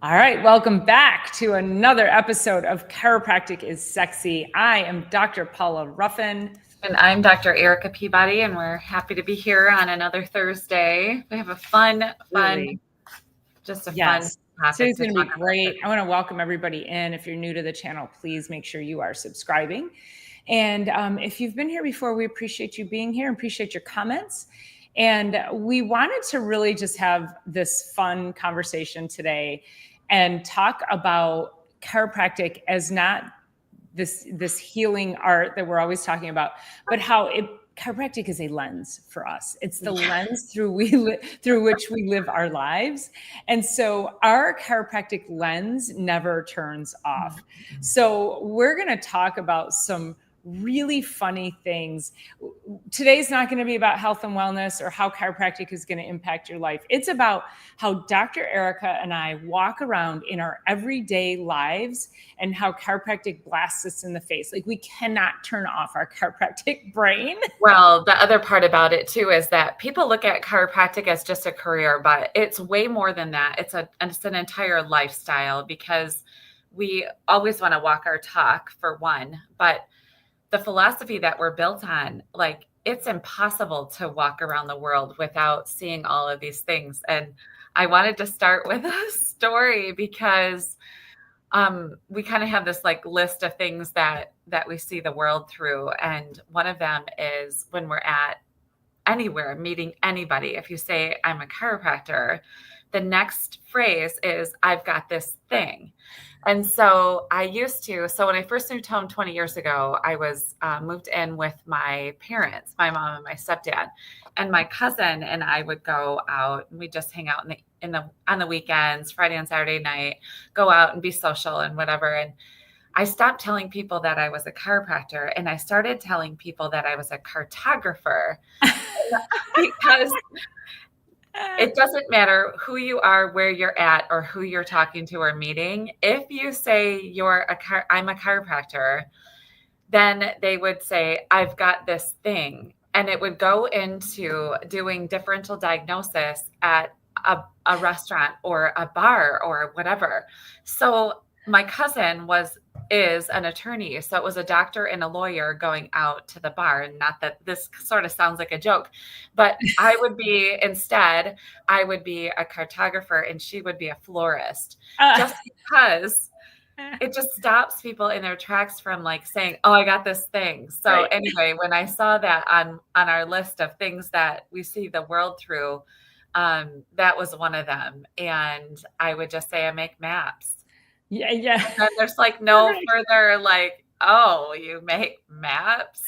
All right, welcome back to another episode of Chiropractic Is Sexy. I am Dr. Paula Ruffin. And I'm Dr. Erica Peabody, and we're happy to be here on another Thursday. We have a fun topic. Today's going to be great. I want to welcome everybody in. If you're new to the channel, please make sure you are subscribing. And if you've been here before, we appreciate you being here, appreciate your comments. And we wanted to really just have this fun conversation today and talk about chiropractic as not this healing art that we're always talking about, but how chiropractic is a lens for us. It's the lens through which we live our lives. And so our chiropractic lens never turns off. So we're going to talk about some really funny things. Today's not going to be about health and wellness or how chiropractic is going to impact your life. It's about how Dr. Erica and I walk around in our everyday lives and how chiropractic blasts us in the face. Like, we cannot turn off our chiropractic brain. Well, the other part about it too is that people look at chiropractic as just a career, but it's way more than that. It's an entire lifestyle, because we always want to walk our talk, for one, but the philosophy that we're built on, like, it's impossible to walk around the world without seeing all of these things. And I wanted to start with a story because we kind of have this like list of things that we see the world through. And one of them is when we're at anywhere, meeting anybody, if you say, I'm a chiropractor, the next phrase is, I've got this thing. And so so when I first moved home 20 years ago, I was moved in with my parents, my mom and my stepdad, and my cousin and I would go out and we just hang out on the weekends, Friday and Saturday night, go out and be social and whatever. And I stopped telling people that I was a chiropractor, and I started telling people that I was a cartographer because it doesn't matter who you are, where you're at, or who you're talking to or meeting. If you say I'm a chiropractor, then they would say, I've got this thing. And it would go into doing differential diagnosis at a restaurant or a bar or whatever. So my cousin is an attorney. So it was a doctor and a lawyer going out to the bar. And not that this sort of sounds like a joke, but I would be a cartographer and she would be a florist, just because it just stops people in their tracks from like saying, oh, I got this thing. So right. Anyway, when I saw that on our list of things that we see the world through, that was one of them. And I would just say, I make maps. Yeah. And there's like no further like, oh, you make maps.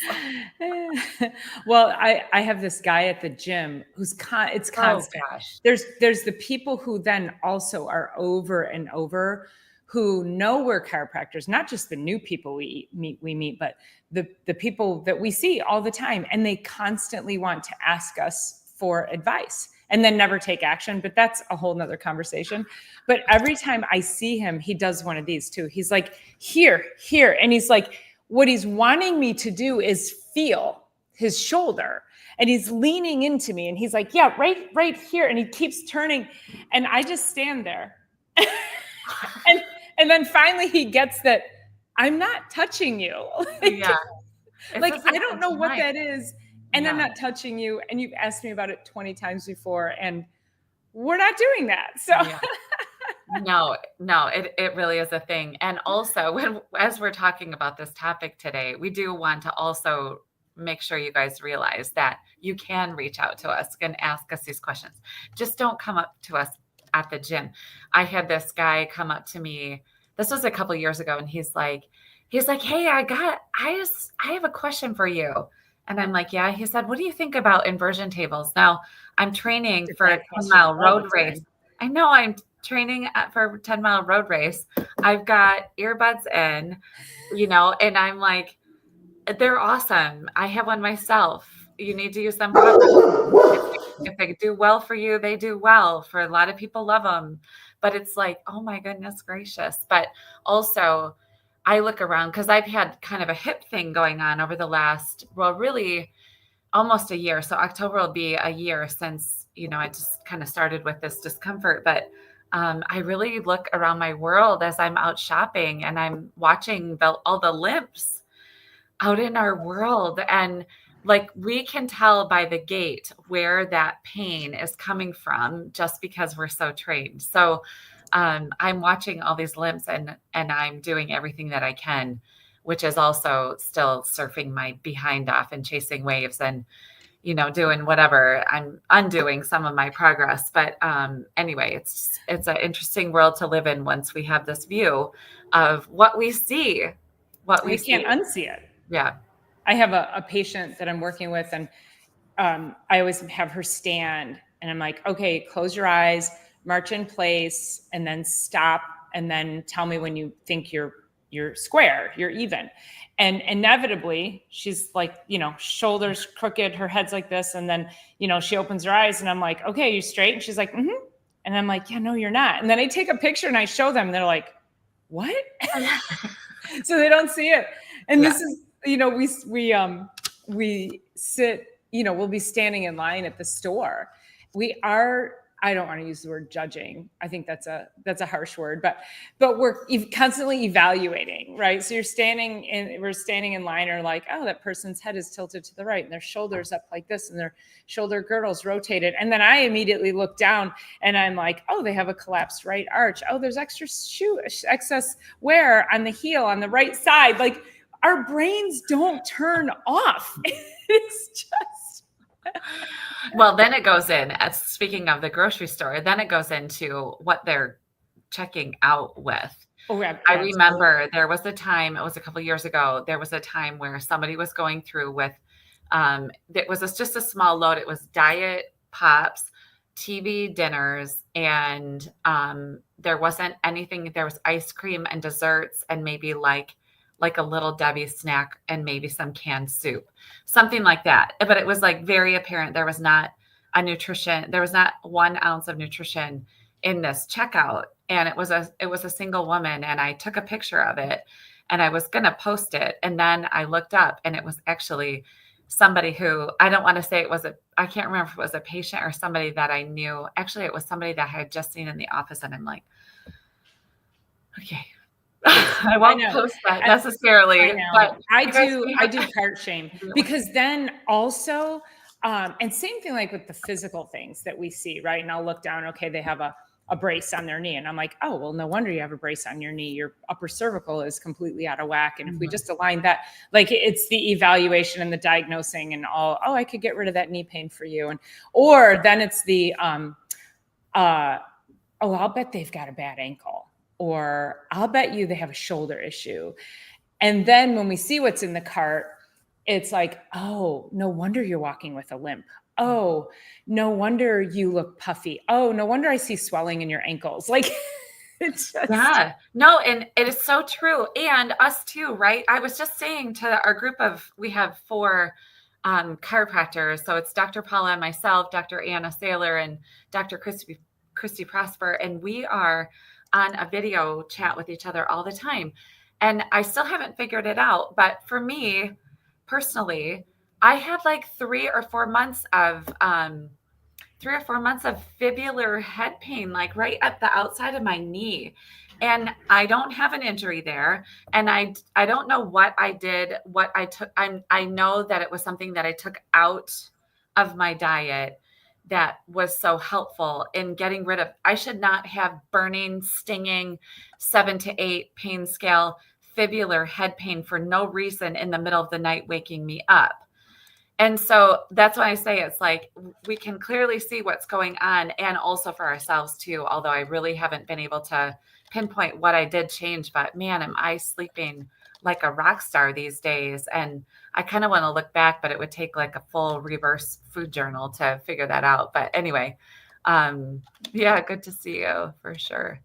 Well, I have this guy at the gym who's it's constant. Oh, gosh. There's the people who then also are over and over, who know we're chiropractors, not just the new people we meet, but the people that we see all the time. And they constantly want to ask us for advice and then never take action. But that's a whole nother conversation. But every time I see him, he does one of these too. He's like, here. And he's like, what he's wanting me to do is feel his shoulder. And he's leaning into me and he's like, yeah, right here. And he keeps turning. And I just stand there. and then finally he gets that I'm not touching you. Yeah. Like, I don't know what that is. And I'm not touching you. And you've asked me about it 20 times before. And we're not doing that. So yeah. No, it really is a thing. And also, as we're talking about this topic today, we do want to also make sure you guys realize that you can reach out to us and ask us these questions. Just don't come up to us at the gym. I had this guy come up to me. This was a couple of years ago. And he's like, hey, I have a question for you. And I'm like, yeah. He said, what do you think about inversion tables? Now, I'm training for a 10-mile road race. I know I'm training for a 10-mile road race. I've got earbuds in, and I'm like, they're awesome. I have one myself. You need to use them properly. If they do well for you, they do well. For a lot of people, love them. But it's like, oh my goodness gracious. But also, I look around because I've had kind of a hip thing going on over the last, really almost a year. So October will be a year since, I just kind of started with this discomfort. But I really look around my world as I'm out shopping and I'm watching all the limps out in our world. And like we can tell by the gait where that pain is coming from just because we're so trained. So I'm watching all these limps and I'm doing everything that I can, which is also still surfing my behind off and chasing waves and doing whatever. I'm undoing some of my progress. But anyway, it's an interesting world to live in once we have this view of what we see, We can't unsee it. Yeah. I have a patient that I'm working with, and I always have her stand, and I'm like, okay, close your eyes, march in place, and then stop, and then tell me when you think you're square, you're even. And inevitably, she's like, shoulders crooked, her head's like this, and then she opens her eyes, and I'm like, okay, you straight? And she's like, mm-hmm. And I'm like, yeah, no, you're not. And then I take a picture and I show them, and they're like, what? So they don't see it. And this is, we sit, we'll be standing in line at the store. I don't want to use the word judging. I think that's a harsh word, but we're constantly evaluating, right? So we're standing in line, or like, oh, that person's head is tilted to the right and their shoulders up like this and their shoulder girdles rotated. And then I immediately look down and I'm like, oh, they have a collapsed right arch. Oh, there's excess wear on the heel on the right side. Like, our brains don't turn off. It's just. Well, then it goes in, as speaking of the grocery store, then it goes into what they're checking out with. Oh, yeah, I remember there was a time, it was a couple of years ago, there was a time where somebody was going through with, it was just a small load. It was diet pops, TV dinners, and there wasn't anything. There was ice cream and desserts and maybe like a little Debbie snack and maybe some canned soup, something like that. But it was like very apparent there was not there was not 1 ounce of nutrition in this checkout. And it was a single woman, and I took a picture of it and I was going to post it. And then I looked up and it was actually somebody who, I don't want to say I can't remember if it was a patient or somebody that I knew. Actually, it was somebody that I had just seen in the office. And I'm like, okay, I won't post that necessarily, but I do cart shame, because then also, and same thing like with the physical things that we see, right? And I'll look down, okay, they have a brace on their knee. And I'm like, oh, well, no wonder you have a brace on your knee. Your upper cervical is completely out of whack. And if we just align that, like, it's the evaluation and the diagnosing and all, oh, I could get rid of that knee pain for you. Or then it's the, I'll bet they've got a bad ankle. Or I'll bet you they have a shoulder issue. And then when we see what's in the cart, it's like, oh, no wonder you're walking with a limp. Oh, no wonder you look puffy. Oh, no wonder I see swelling in your ankles. Like, it's just. Yeah, no, and it is so true. And us too, right? I was just saying to our group we have 4 chiropractors. So it's Dr. Paula and myself, Dr. Anna Saylor, and Dr. Christy Prosper. And we are on a video chat with each other all the time. And I still haven't figured it out. But for me personally, I had like 3 or 4 months of fibular head pain, like right at the outside of my knee. And I don't have an injury there. And I don't know what I did, what I took. I know that it was something that I took out of my diet that was so helpful in getting rid of. I should not have burning, stinging 7 to 8 pain scale fibular head pain for no reason in the middle of the night, waking me up. And so that's why I say it's like we can clearly see what's going on, and also for ourselves too, although I really haven't been able to pinpoint what I did change. But man, am I sleeping like a rock star these days. And I kind of want to look back, but it would take like a full reverse food journal to figure that out. But anyway, yeah, good to see you for sure.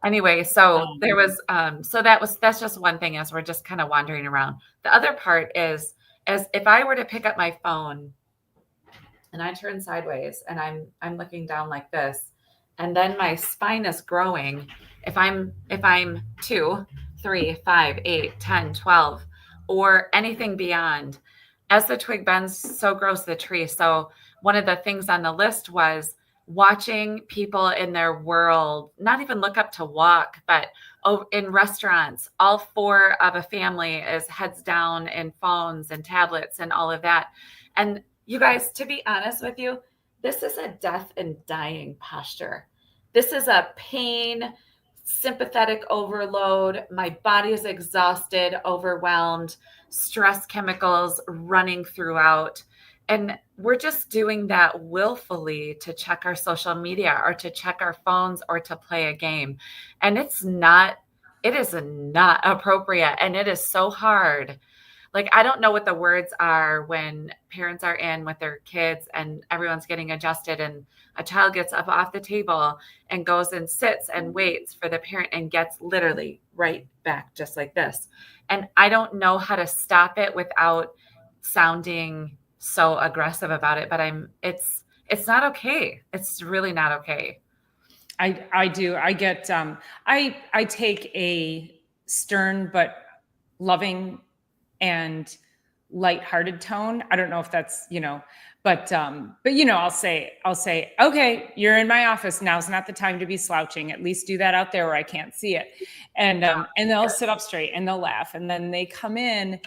Anyway, so there was, that's just one thing as we're just kind of wandering around. The other part is, as if I were to pick up my phone and I turn sideways and I'm looking down like this, and then my spine is growing. If I'm 2, 3, 5, 8, 10, 12, or anything beyond, as the twig bends, so grows the tree. So one of the things on the list was watching people in their world not even look up to walk, but in restaurants, all four of a family is heads down in phones and tablets and all of that. And you guys, to be honest with you, this is a death and dying posture. This is a pain, sympathetic overload. My body is exhausted, overwhelmed, stress chemicals running throughout. And we're just doing that willfully to check our social media or to check our phones or to play a game. And it is not appropriate. And it is so hard. Like, I don't know what the words are when parents are in with their kids and everyone's getting adjusted and a child gets up off the table and goes and sits and waits for the parent and gets literally right back just like this. And I don't know how to stop it without sounding so aggressive about it, but it's not okay. It's really not okay. I do. I get, I take a stern but loving and lighthearted tone. I don't know if that's, but I'll say, okay, you're in my office. Now's not the time to be slouching. At least do that out there where I can't see it. And they'll sit up straight and they'll laugh. And then they come in,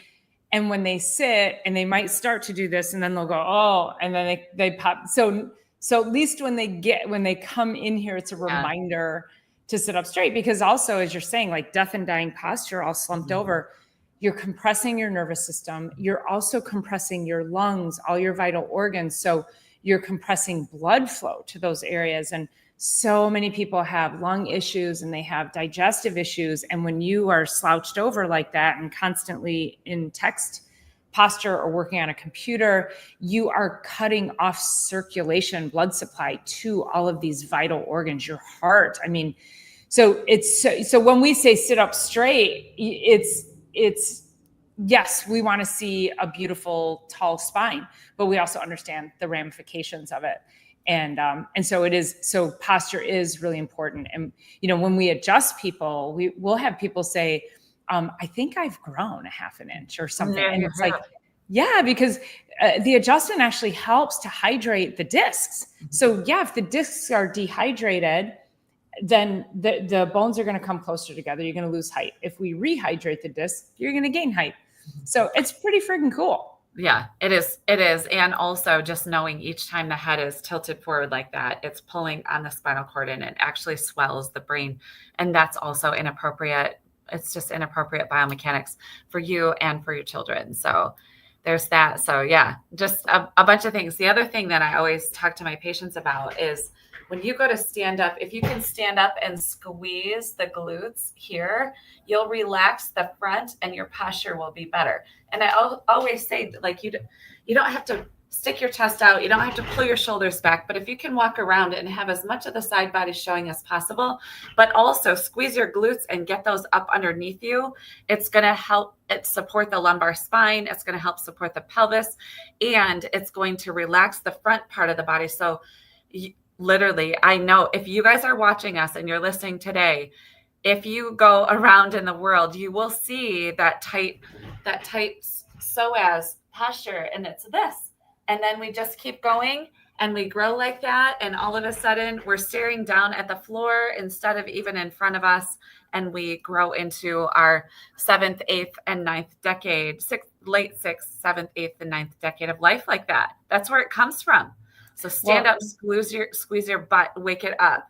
and when they sit and they might start to do this, and then they'll go, oh, and then they pop. So at least when they come in here, it's a reminder to sit up straight, because also, as you're saying, like death and dying posture, all slumped over, you're compressing your nervous system. You're also compressing your lungs, all your vital organs. So you're compressing blood flow to those areas. And so many people have lung issues and they have digestive issues. And when you are slouched over like that and constantly in text posture or working on a computer, you are cutting off circulation, blood supply to all of these vital organs, your heart. I mean, so when we say sit up straight, it's yes, we want to see a beautiful tall spine, but we also understand the ramifications of it. And so posture is really important. And, when we adjust people, we'll have people say, I think I've grown a half an inch or something. Yeah, and it's like, yeah, because the adjustment actually helps to hydrate the discs. So yeah, if the discs are dehydrated, then the bones are going to come closer together. You're going to lose height. If we rehydrate the disc, you're going to gain height. So it's pretty freaking cool. Yeah, it is. It is. And also just knowing each time the head is tilted forward like that, it's pulling on the spinal cord and it actually swells the brain. And that's also inappropriate. It's just inappropriate biomechanics for you and for your children. So there's that. So yeah, just a bunch of things. The other thing that I always talk to my patients about is when you go to stand up, if you can stand up and squeeze the glutes here, you'll relax the front and your posture will be better. And I always say, like, you don't have to stick your chest out. You don't have to pull your shoulders back. But if you can walk around and have as much of the side body showing as possible, but also squeeze your glutes and get those up underneath you, it's going to help it support the lumbar spine. It's going to help support the pelvis, and it's going to relax the front part of the body. So literally, I know if you guys are watching us and you're listening today, if you go around in the world, you will see that tight psoas posture, and it's this. And then we just keep going and we grow like that. And all of a sudden we're staring down at the floor instead of even in front of us. And we grow into our 7th, 8th, and 9th decade, late 6th, 7th, 8th, and 9th decade of life like that. That's where it comes from. So stand up, squeeze your butt, wake it up.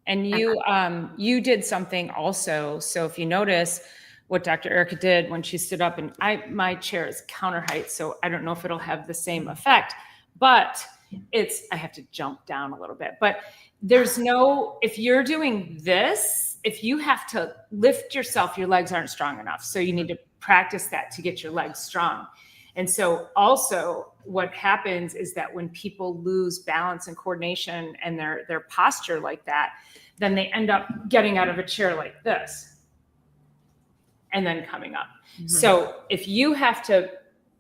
And you did something also. So if you notice what Dr. Erica did when she stood up, and my chair is counter height, so I don't know if it'll have the same effect, but I have to jump down a little bit. But if you're doing this, if you have to lift yourself, your legs aren't strong enough. So you need to practice that to get your legs strong. And so also what happens is that when people lose balance and coordination and their posture like that, then they end up getting out of a chair like this and then coming up. Mm-hmm. So if you have to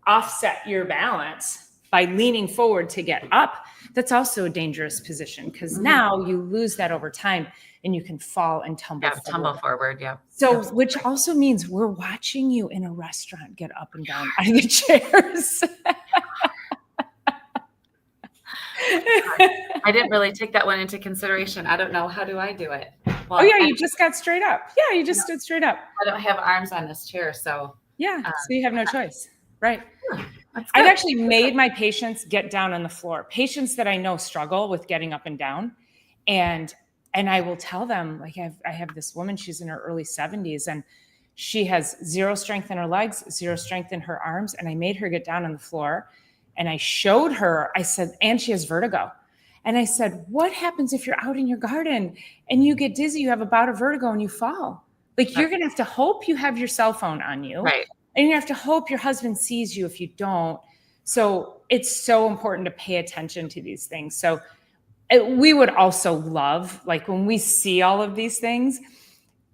offset your balance by leaning forward to get up, that's also a dangerous position, because now you lose that over time and you can fall and tumble forward. Tumble forward, yeah. So which also means we're watching you in a restaurant get up and down out of the chairs. I didn't really take that one into consideration. I don't know. How do I do it? Well, Oh yeah, you just got straight up. Yeah, you just stood straight up. I don't have arms on this chair, so. Yeah, so you have no choice. Right. That's I've good. actually made my patients get down on the floor. Patients that I know struggle with getting up and down. And I will tell them, like, I have this woman, she's in her early 70s, and she has zero strength in her legs, zero strength in her arms. And I made her get down on the floor and I showed her, I said, and she has vertigo. And I said, what happens if you're out in your garden and you get dizzy, you have a bout of vertigo and you fall? Like, you're going to have to hope you have your cell phone on you. Right. And you have to hope your husband sees you if you don't. So it's so important to pay attention to these things. So we would also love, like, when we see all of these things,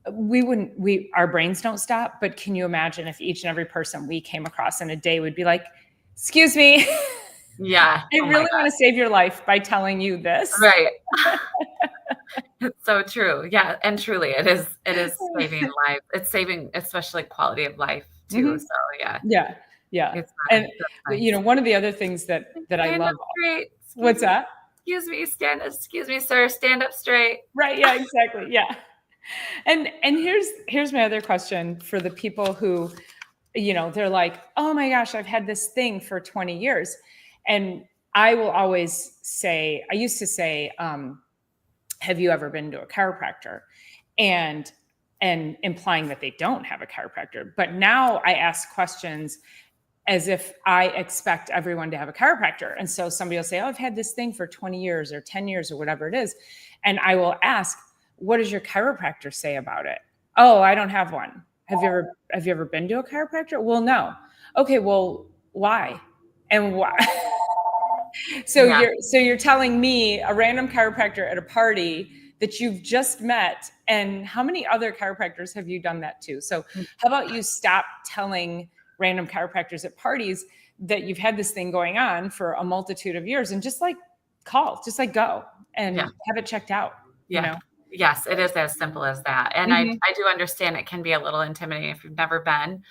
our brains don't stop. But can you imagine if each and every person we came across in a day would be like, excuse me. Yeah. I really want to save your life by telling you this. Right. It's so true. Yeah. And truly it is saving life. It's saving, especially quality of life too. Mm-hmm. So yeah. Yeah. Yeah. It's and nice. One of the other things that I love. Straight. What's that? Excuse me, sir, stand up straight. Right. Yeah, exactly. Yeah. And here's my other question for the people who, they're like, oh my gosh, I've had this thing for 20 years. And I will always say, I used to say, have you ever been to a chiropractor? And implying that they don't have a chiropractor. But now I ask questions as if I expect everyone to have a chiropractor. And so somebody will say, oh, I've had this thing for 20 years or 10 years or whatever it is. And I will ask, what does your chiropractor say about it? Oh, I don't have one. Have you ever been to a chiropractor? Well, no. Okay, well, why? And why? So you're telling me, a random chiropractor at a party that you've just met, and how many other chiropractors have you done that to? So how about you stop telling random chiropractors at parties that you've had this thing going on for a multitude of years, and just like go and have it checked out. Yeah. Yes, it is as simple as that. And I do understand it can be a little intimidating if you've never been,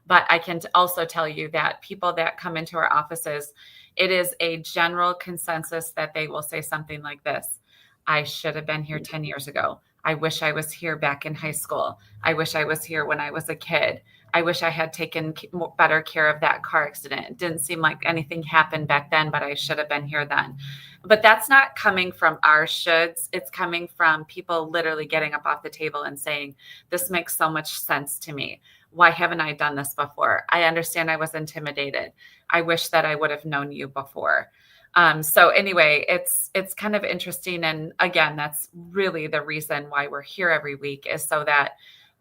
but I can also tell you that people that come into our offices, it is a general consensus that they will say something like this: I should have been here 10 years ago. I wish I was here back in high school. I wish I was here when I was a kid. I wish I had taken better care of that car accident. It didn't seem like anything happened back then, but I should have been here then. But that's not coming from our shoulds. It's coming from people literally getting up off the table and saying, this makes so much sense to me. Why haven't I done this before? I understand I was intimidated. I wish that I would have known you before. So anyway, it's kind of interesting. And again, that's really the reason why we're here every week, is so that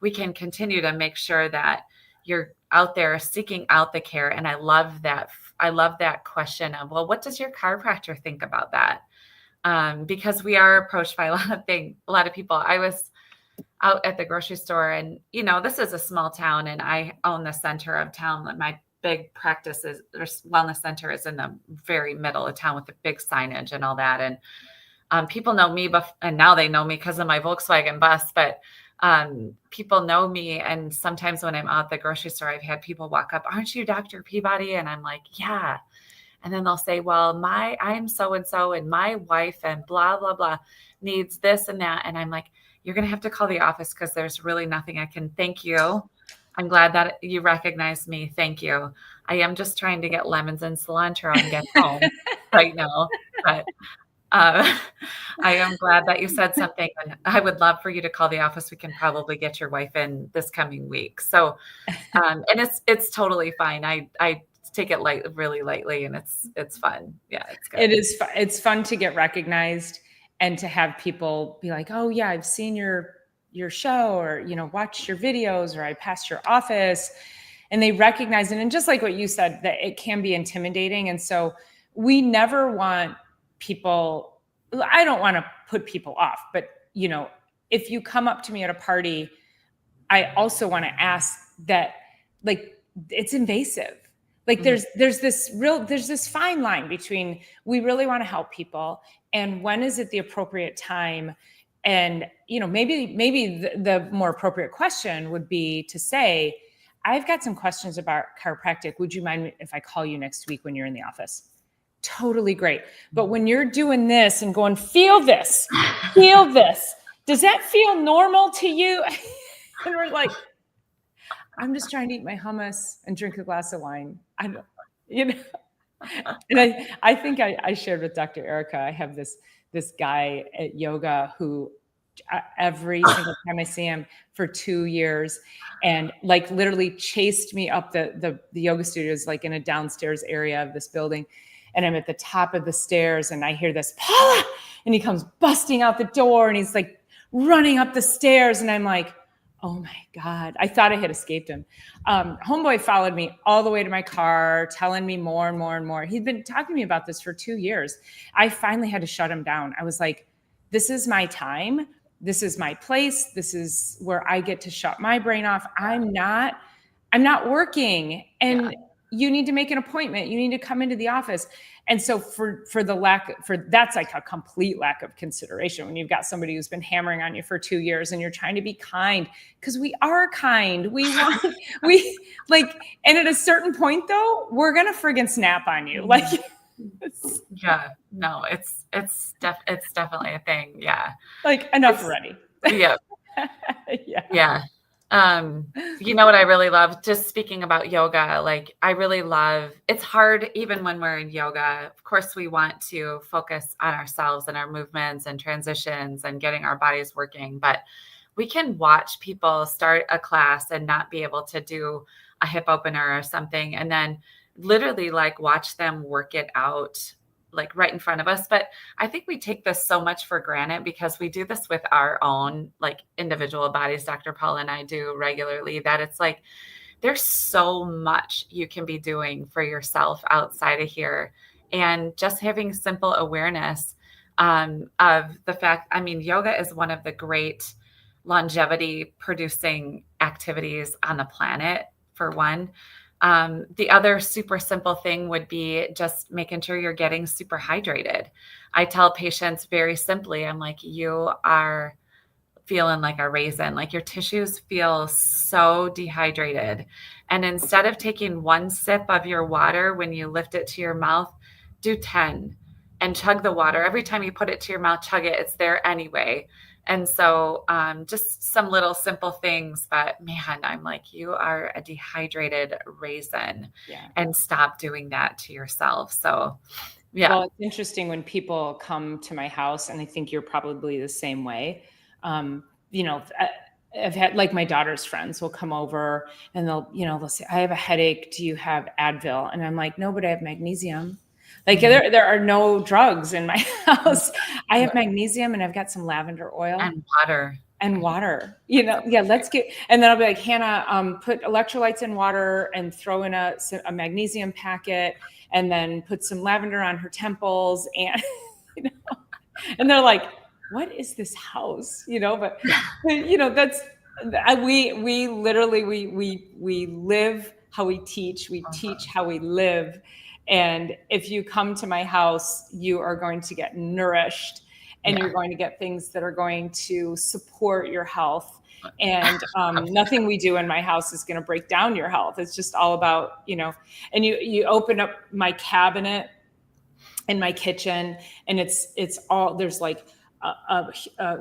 we can continue to make sure that you're out there seeking out the care. And I love that question of, well, what does your chiropractor think about that? Because we are approached by a lot of people. I was out at the grocery store, and, this is a small town, and I own the center of town. My big practice wellness center is in the very middle of town with the big signage and all that. And people know me, and now they know me because of my Volkswagen bus, but people know me. And sometimes when I'm out at the grocery store, I've had people walk up, aren't you Dr. Peabody? And I'm like, yeah. And then they'll say, well, I'm so-and-so, and my wife and blah, blah, blah needs this and that. And I'm like, you're going to have to call the office, because there's really nothing I can. Thank you. I'm glad that you recognize me. Thank you. I am just trying to get lemons and cilantro and get home right now. But I am glad that you said something, and I would love for you to call the office. We can probably get your wife in this coming week. So, and it's totally fine. I take it really lightly, and it's fun. Yeah, it's good. It is. It's fun to get recognized and to have people be like, oh yeah, I've seen your show, or, watch your videos, or I passed your office, and they recognize it. And just like what you said, that it can be intimidating. And so we never want people, I don't want to put people off, but if you come up to me at a party, I also want to ask that, like, it's invasive. Like there's this fine line between, we really want to help people, and when is it the appropriate time? And, maybe the more appropriate question would be to say, I've got some questions about chiropractic. Would you mind if I call you next week when you're in the office? totally great. But when you're doing this and going, feel this, does that feel normal to you? And we're like, I'm just trying to eat my hummus and drink a glass of wine. I don't, you know. And I think I shared with Dr. Erica, I have this guy at yoga who every single time I see him for 2 years, and like literally chased me up the yoga studios, like in a downstairs area of this building. And I'm at the top of the stairs and I hear this, Paula, and he comes busting out the door and he's like running up the stairs. And I'm like, oh my God, I thought I had escaped him. Homeboy followed me all the way to my car, telling me more and more and more. He'd been talking to me about this for 2 years. I finally had to shut him down. I was like, this is my time. This is my place. This is where I get to shut my brain off. I'm not working. And you need to make an appointment. You need to come into the office. And so for that's like a complete lack of consideration when you've got somebody who's been hammering on you for 2 years and you're trying to be kind, because we are kind. And at a certain point though, we're going to friggin' snap on you. Like, it's definitely a thing. Yeah. Like enough already. Yeah. Yeah. You know what I really love, just speaking about yoga, like I really love, it's hard even when we're in yoga. Of course, we want to focus on ourselves and our movements and transitions and getting our bodies working, but we can watch people start a class and not be able to do a hip opener or something, and then literally like watch them work it out like right in front of us. But I think we take this so much for granted because we do this with our own like individual bodies. Dr. Paula and I do regularly, that it's like, there's so much you can be doing for yourself outside of here. And just having simple awareness of the fact, I mean, yoga is one of the great longevity producing activities on the planet, for one. The other super simple thing would be just making sure you're getting super hydrated. I tell patients very simply, I'm like, you are feeling like a raisin, like your tissues feel so dehydrated. And instead of taking one sip of your water when you lift it to your mouth, do 10 and chug the water. Every time you put it to your mouth, chug it. It's there anyway. And so just some little simple things, but man, I'm like, you are a dehydrated raisin, and stop doing that to yourself. So, yeah. Well, it's interesting when people come to my house, and I think you're probably the same way. I've had, like, my daughter's friends will come over and they'll say, I have a headache. Do you have Advil? And I'm like, no, but I have magnesium. Like there are no drugs in my house. I have magnesium and I've got some lavender oil and water. Let's get, and then I'll be like, Hannah, put electrolytes in water and throw in a magnesium packet, and then put some lavender on her temples. And, and they're like, what is this house? But that's, we literally, we live how we teach, we teach how we live. And if you come to my house, you are going to get nourished, and you're going to get things that are going to support your health. And nothing we do in my house is going to break down your health. It's just all about, and you open up my cabinet in my kitchen, and it's all, there's like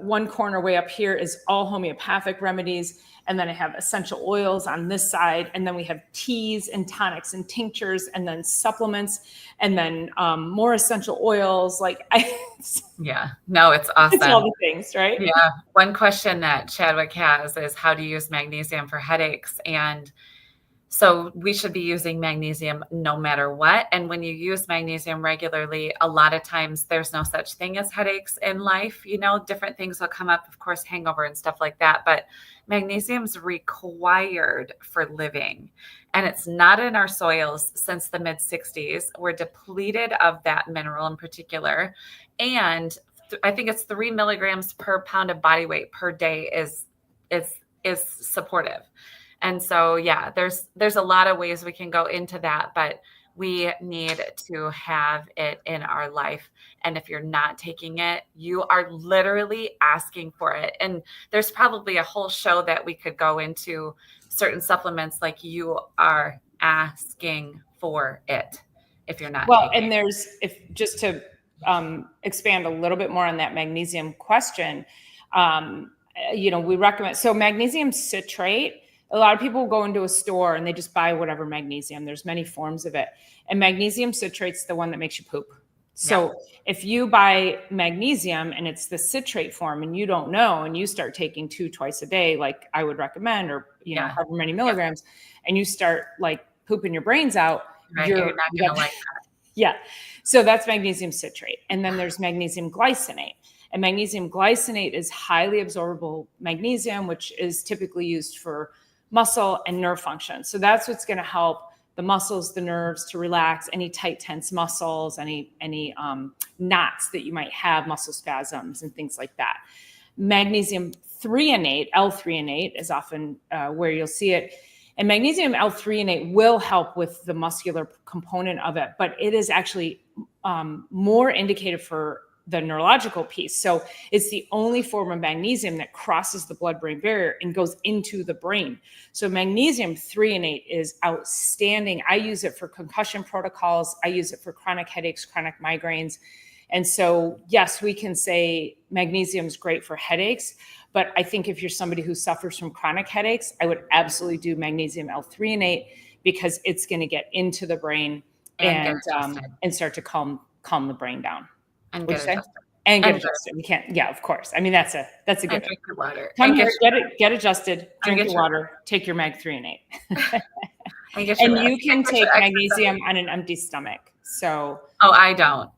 one corner way up here is all homeopathic remedies. And then I have essential oils on this side. And then we have teas and tonics and tinctures, and then supplements, and then more essential oils. It's awesome. It's all the things, right? Yeah. One question that Chadwick has is, how to use magnesium for headaches. And so we should be using magnesium no matter what. And when you use magnesium regularly, a lot of times there's no such thing as headaches in life. Different things will come up, of course, hangover and stuff like that. But magnesium's required for living. And it's not in our soils since the mid 60s. We're depleted of that mineral in particular. And I think it's 3 milligrams per pound of body weight per day is supportive. And so, there's a lot of ways we can go into that, but we need to have it in our life. And if you're not taking it, you are literally asking for it. And there's probably a whole show that we could go into certain supplements, like you are asking for it. if you're not Well, taking. and just to expand a little bit more on that magnesium question, we recommend, so magnesium citrate, a lot of people go into a store and they just buy whatever magnesium. There's many forms of it. And magnesium citrate's the one that makes you poop. So if you buy magnesium and it's the citrate form and you don't know, and you start taking 2 twice a day, like I would recommend, or, however many milligrams, and you start like pooping your brains out, You're not going to like that. Yeah. So that's magnesium citrate. And then there's magnesium glycinate. And magnesium glycinate is highly absorbable magnesium, which is typically used for muscle and nerve function. So that's what's going to help the muscles, the nerves to relax, any tight, tense muscles, any knots that you might have, muscle spasms and things like that. Magnesium threonate, L-threonate is often where you'll see it. And magnesium L-threonate will help with the muscular component of it, but it is actually more indicated for the neurological piece. So it's the only form of magnesium that crosses the blood-brain barrier and goes into the brain. So magnesium threonate is outstanding. I use it for concussion protocols. I use it for chronic headaches, chronic migraines. And so, yes, we can say magnesium is great for headaches, but I think if you're somebody who suffers from chronic headaches, I would absolutely do magnesium L-threonate, because it's going to get into the brain and start to calm the brain down. And get adjusted. And get adjusted. We can't. Yeah, of course. I mean, that's a good. Drink your water. Come here, get adjusted. Drink your water. Take your mag threonate. And you can take magnesium on an empty stomach. So. Oh, I don't.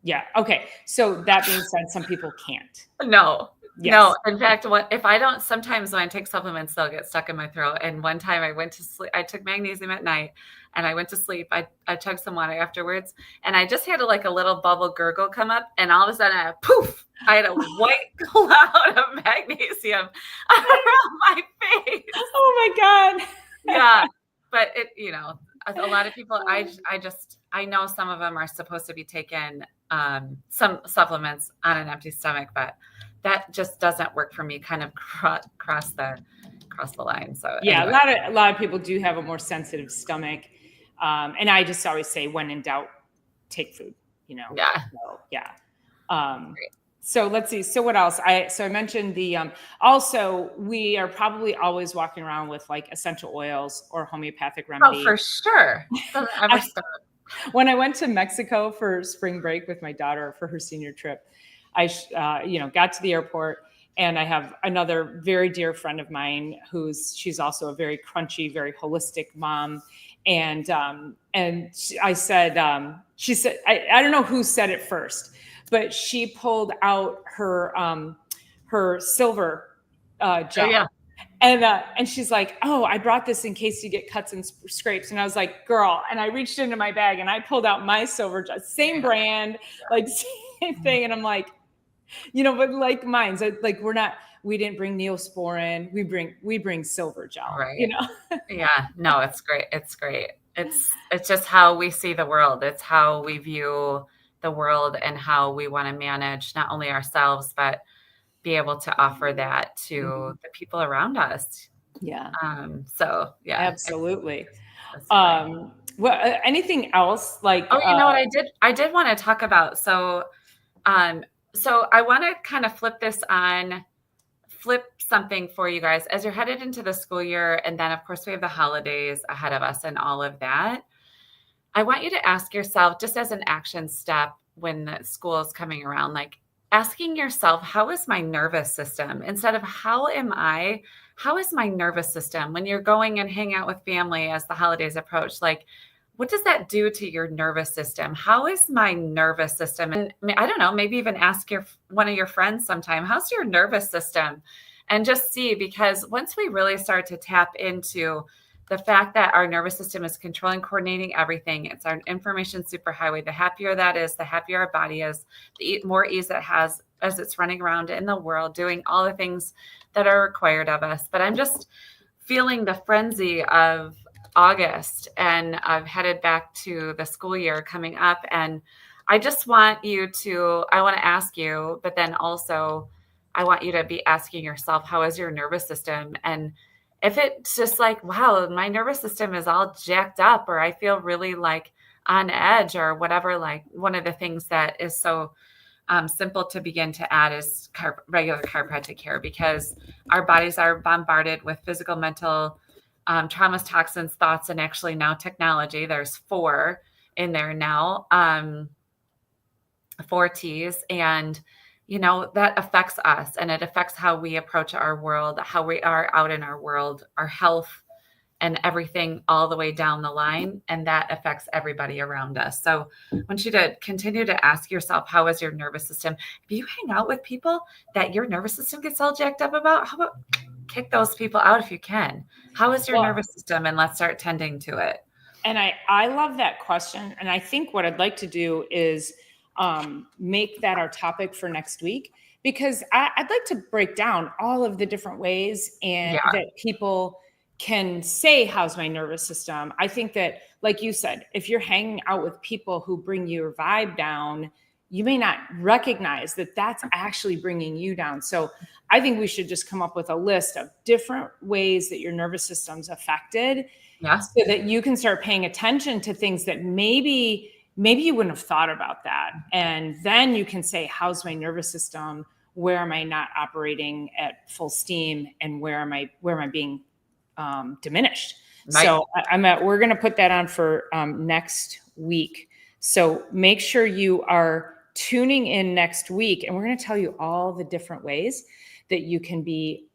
Yeah. Okay. So that being said, some people can't. No. Yes. No, in fact, if I don't, sometimes when I take supplements, they'll get stuck in my throat. And one time I went to sleep, I took magnesium at night and I went to sleep. I chugged some water afterwards and I just had a little bubble gurgle come up, and all of a sudden, I had a white cloud of magnesium around my face. Oh my God. Yeah. But a lot of people, I know some of them are supposed to be taking some supplements on an empty stomach, but that just doesn't work for me. Kind of cross the line. So yeah, anyway. a lot of people do have a more sensitive stomach, and I just always say, when in doubt, take food. Yeah. So, yeah. So let's see. So what else? I mentioned the also, we are probably always walking around with like essential oils or homeopathic remedy. Oh, for sure. Doesn't ever stop. When I went to Mexico for spring break with my daughter for her senior trip, I got to the airport, and I have another very dear friend of mine she's also a very crunchy, very holistic mom. And I said, she said, I don't know who said it first, but she pulled out her silver gel. Oh, yeah. And she's like, "Oh, I brought this in case you get cuts and scrapes." And I was like, "Girl," and I reached into my bag and I pulled out my silver gel, same brand, like same thing. And I'm like, but like mine's like, we didn't bring Neosporin. We bring silver gel, right. Yeah, no, it's great. It's great. It's just how we see the world. It's how we view the world and how we want to manage not only ourselves, but be able to offer that to the people around us. Yeah. So yeah, absolutely. Well, anything else like, what I did want to talk about. So I want to kind of flip something for you guys as you're headed into the school year. And then of course we have the holidays ahead of us and all of that. I want you to ask yourself, just as an action step when the school is coming around, like asking yourself, how is my nervous system? Instead of how is my nervous system? When you're going and hang out with family as the holidays approach, like, what does that do to your nervous system? How is my nervous system? And I don't know, maybe even ask one of your friends sometime, how's your nervous system? And just see, because once we really start to tap into the fact that our nervous system is controlling, coordinating everything, it's our information superhighway. The happier that is, the happier our body is, the more ease it has as it's running around in the world, doing all the things that are required of us. But I'm just feeling the frenzy of August, and I've headed back to the school year coming up. And I just want I want to ask you, but then also I want you to be asking yourself, how is your nervous system? And if it's just like, wow, my nervous system is all jacked up, or I feel really like on edge or whatever, like one of the things that is so simple to begin to add is regular chiropractic care, because our bodies are bombarded with physical, mental traumas, toxins, thoughts, and actually now technology. There's 4 in there now, 4 T's. And, that affects us, and it affects how we approach our world, how we are out in our world, our health, and everything all the way down the line. And that affects everybody around us. So I want you to continue to ask yourself, how is your nervous system? If you hang out with people that your nervous system gets all jacked up about, how about kick those people out if you can? How is your nervous system? And let's start tending to it. And I love that question. And I think what I'd like to do is make that our topic for next week, because I'd like to break down all of the different ways and that people can say, how's my nervous system? I think that, like you said, if you're hanging out with people who bring your vibe down, you may not recognize that that's actually bringing you down. So I think we should just come up with a list of different ways that your nervous system's affected, so that you can start paying attention to things that maybe you wouldn't have thought about that. And then you can say, how's my nervous system? Where am I not operating at full steam? And where am I being diminished? Right. So we're going to put that on for next week. So make sure you are tuning in next week, and we're going to tell you all the different ways that you can be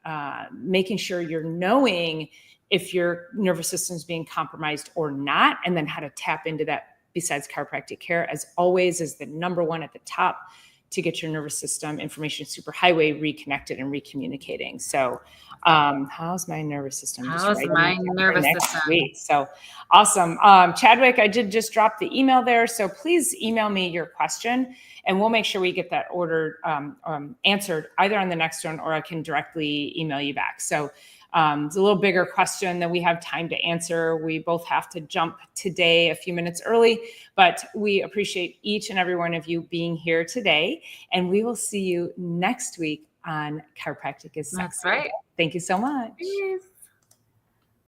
making sure you're knowing if your nervous system is being compromised or not, and then how to tap into that. Besides chiropractic care, as always, is the number one at the top to get your nervous system information superhighway reconnected and recommunicating. So how's my nervous system? How's my nervous system? Week. So awesome. Chadwick, I did just drop the email there. So please email me your question, and we'll make sure we get that ordered, answered either on the next one, or I can directly email you back. So it's a little bigger question than we have time to answer. We both have to jump today a few minutes early, but we appreciate each and every one of you being here today. And we will see you next week on Chiropractic Is Se. That's right. Thank you so much. Peace.